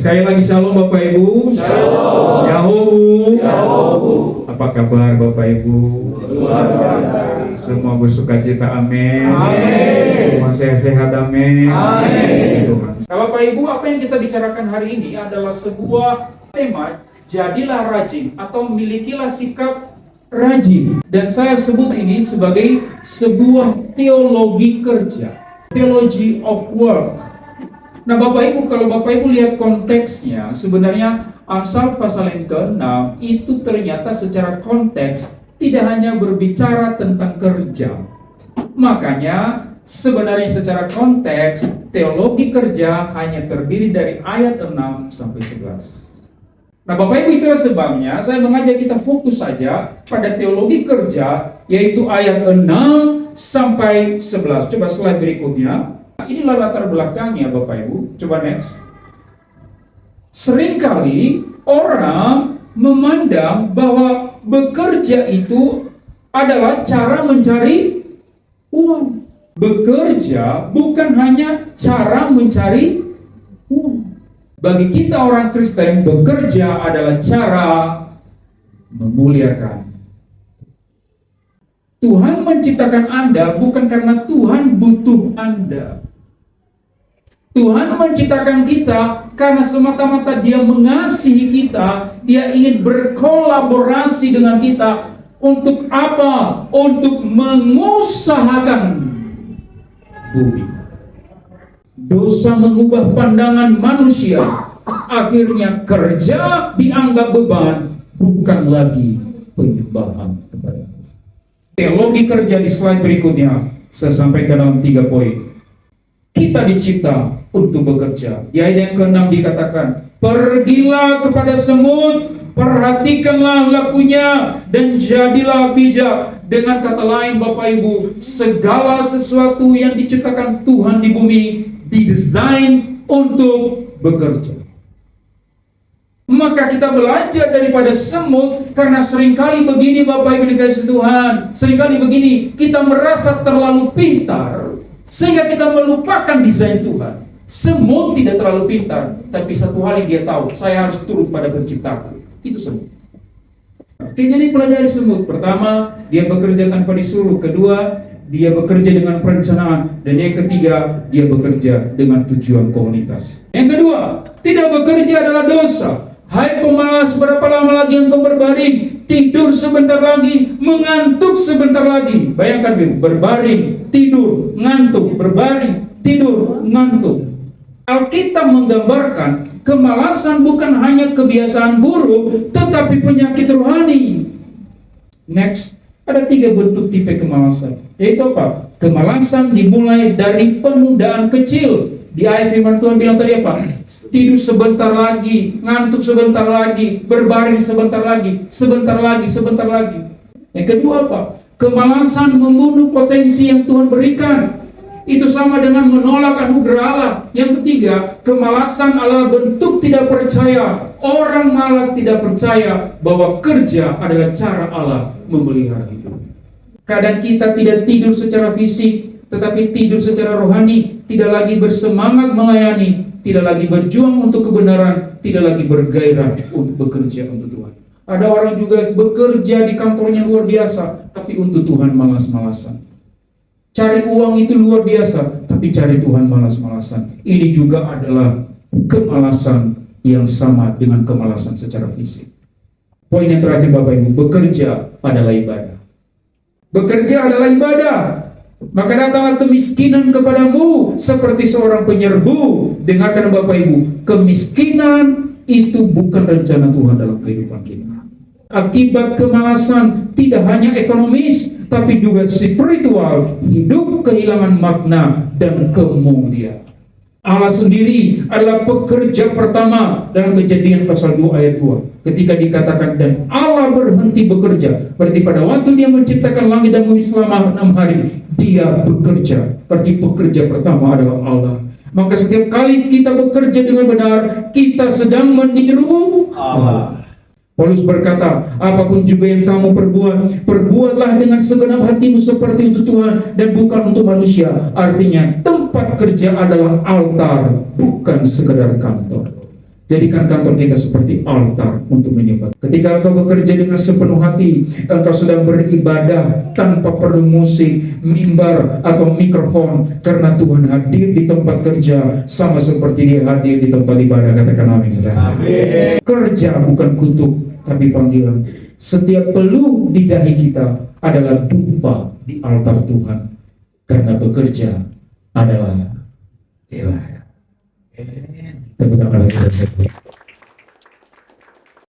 Sekali lagi shalom Bapak Ibu. Shalom. Yahobu. Apa kabar Bapak Ibu? Luar biasa. Semua bersukacita, amin. Amin. Semua sehat-sehat, amin. Amin. Tuhan. Bapak Ibu, apa yang kita bicarakan hari ini adalah sebuah tema, jadilah rajin atau milikilah sikap rajin. Dan saya sebut ini sebagai sebuah teologi kerja, theology of work. Nah Bapak Ibu, kalau Bapak Ibu lihat konteksnya, sebenarnya Amsal pasal yang ke-6 itu ternyata secara konteks tidak hanya berbicara tentang kerja. Makanya sebenarnya secara konteks teologi kerja hanya terdiri dari ayat 6 sampai 11. Nah Bapak Ibu, itulah sebabnya saya mengajak kita fokus saja pada teologi kerja, yaitu ayat 6 sampai 11. Coba slide berikutnya. Nah, inilah latar belakangnya Bapak Ibu. Coba next. Seringkali orang memandang bahwa bekerja itu adalah cara mencari uang. Bekerja bukan hanya cara mencari uang. Bagi kita orang Kristen, bekerja adalah cara memuliakan. Tuhan menciptakan Anda bukan karena Tuhan butuh Anda. Tuhan menciptakan kita karena semata-mata Dia mengasihi kita. Dia ingin berkolaborasi dengan kita. Untuk apa? Untuk mengusahakan bumi. Dosa mengubah pandangan manusia. Akhirnya kerja dianggap beban, bukan lagi penyembahan kepada Allah. Teologi kerja di slide berikutnya saya sampaikan dalam 3 poin. Kita dicipta untuk bekerja. Di ayat yang ke-6 dikatakan, pergilah kepada semut, perhatikanlah lakunya, dan jadilah bijak. Dengan kata lain Bapak Ibu, segala sesuatu yang diciptakan Tuhan di bumi didesain untuk bekerja. Maka kita belajar daripada semut, karena seringkali begini Bapak Ibu dikasih Tuhan, seringkali begini, kita merasa terlalu pintar sehingga kita melupakan desain Tuhan. Semut tidak terlalu pintar, tapi satu hal yang dia tahu, saya harus turut pada penciptaku. Itu semut. Oke, jadi pelajari semut. Pertama, dia bekerja tanpa disuruh. Kedua, dia bekerja dengan perencanaan. Dan yang ketiga, dia bekerja dengan tujuan komunitas. Yang kedua, tidak bekerja adalah dosa. Hai pemalas, berapa lama lagi engkau berbaring? Tidur sebentar lagi, mengantuk sebentar lagi. Bayangkan Ibu, berbaring, tidur, ngantuk, berbaring, tidur, ngantuk. Alkitab menggambarkan kemalasan bukan hanya kebiasaan buruk, tetapi penyakit rohani. Next, ada 3 bentuk tipe kemalasan. Yaitu apa? Kemalasan dimulai dari penundaan kecil. Di ayat firman Tuhan bilang tadi apa? Tidur sebentar lagi, ngantuk sebentar lagi, berbaring sebentar lagi, sebentar lagi, sebentar lagi. Yang kedua apa? Kemalasan membunuh potensi yang Tuhan berikan. Itu sama dengan menolak anugerah Allah. Yang ketiga, kemalasan adalah bentuk tidak percaya. Orang malas tidak percaya bahwa kerja adalah cara Allah memelihara hidup. Kadang kita tidak tidur secara fisik, tetapi tidur secara rohani. Tidak lagi bersemangat melayani, tidak lagi berjuang untuk kebenaran, tidak lagi bergairah untuk bekerja untuk Tuhan. Ada orang juga bekerja di kantornya luar biasa, tapi untuk Tuhan malas-malasan. Cari uang itu luar biasa, tapi cari Tuhan malas-malasan. Ini juga adalah kemalasan yang sama dengan kemalasan secara fisik. Poin yang terakhir Bapak Ibu, bekerja adalah ibadah. Bekerja adalah ibadah. Maka datanglah kemiskinan kepadamu seperti seorang penyerbu. Dengarkan Bapak Ibu, kemiskinan itu bukan rencana Tuhan dalam kehidupan kita. Akibat kemalasan tidak hanya ekonomis, tapi juga spiritual, hidup kehilangan makna dan kemuliaan. Allah sendiri adalah pekerja pertama dalam Kejadian pasal 2 ayat 2. Ketika dikatakan dan Allah berhenti bekerja, berarti pada waktu Dia menciptakan langit dan bumi selama 6 hari, Dia bekerja. Berarti pekerja pertama adalah Allah. Maka setiap kali kita bekerja dengan benar, kita sedang meniru Allah. Paulus berkata, apapun juga yang kamu perbuat, perbuatlah dengan segenap hatimu seperti untuk Tuhan dan bukan untuk manusia. Artinya, tempat kerja adalah altar, bukan sekedar kantor. Jadikan kantor kita seperti altar untuk menyembah. Ketika engkau bekerja dengan sepenuh hati, engkau sedang beribadah tanpa perlu musik, mimbar, atau mikrofon, karena Tuhan hadir di tempat kerja sama seperti Dia hadir di tempat ibadah. Katakan amin. Amin. Kerja bukan kutuk, tapi panggilan. Setiap peluh di dahi kita adalah dupa di altar Tuhan, karena bekerja adalah ibadah. Tepuk tangan.